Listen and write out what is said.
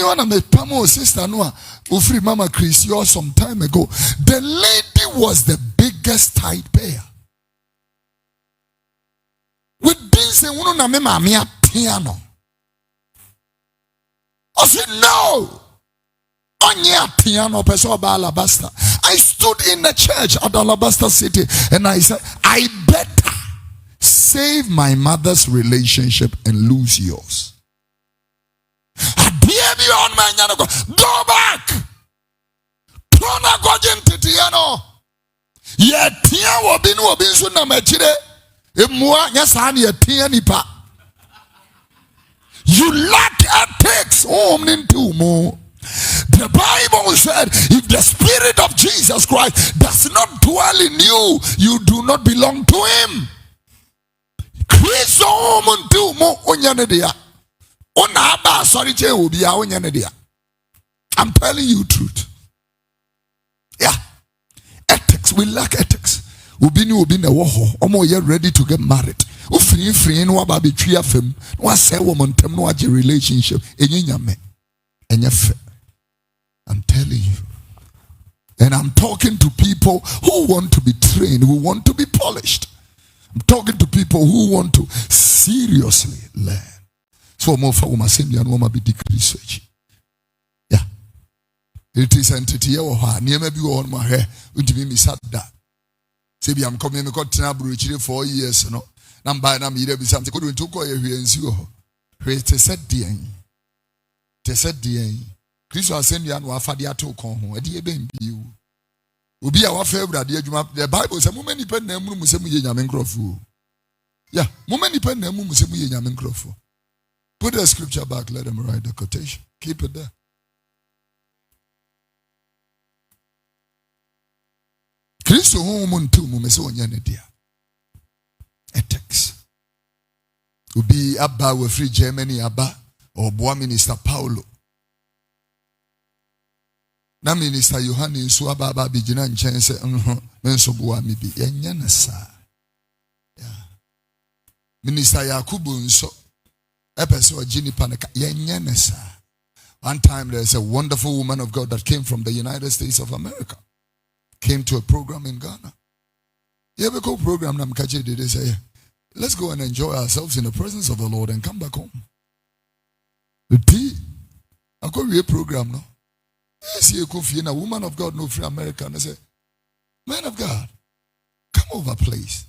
one of my pamo sister Noah who free Mama Chris yours some time ago. The lady was the biggest tithe payer. With this one na me mama piano. I said no. Onya piano peso ba Alabaster. I stood in the church at Alabaster City and I said, I better save my mother's relationship and lose yours. Go back. You lack ethics. The Bible said, if the Spirit of Jesus Christ does not dwell in you, you do not belong to him. I'm telling you truth. Yeah. Ethics. We lack ethics. You're ready to get married. Relationship. I'm telling you. And I'm talking to people who want to be trained, who want to be polished. I'm talking to people who want to seriously learn. So more for woman send you be decrease. Yeah. It is entity or near maybe on my hair, which be me sat that. Say I'm coming got 4 years, no. Number na me be something could to go here and see you. Te said the Te said the Christo send you and wafadia to come home. A be you. Will be our favorite. The Bible says, "Many pen name musemu yamin crofu." Yeah, many pen name musemu yamin crofu. Put the scripture back. Let them write the quotation. Keep it there. Christo home tu mumeso nyane dia. Ethics. Will be abba we free Germany abba or boa minister Paulo. Na minister Yohani so ababa bigina nchen se menso boa mi bi yenya na sa. Yeah. Minister Yakubu nso epeso ogini panaka yenya na sa. One time there's a wonderful woman of God that came from the United States of America. Came to a program in Ghana. You have a cool program na mkache did say, let's go and enjoy ourselves in the presence of the Lord and come back home. The tea. I go to a program now. Yes, you Kofi, and a woman of God, no free American. I say, man of God, come over, please.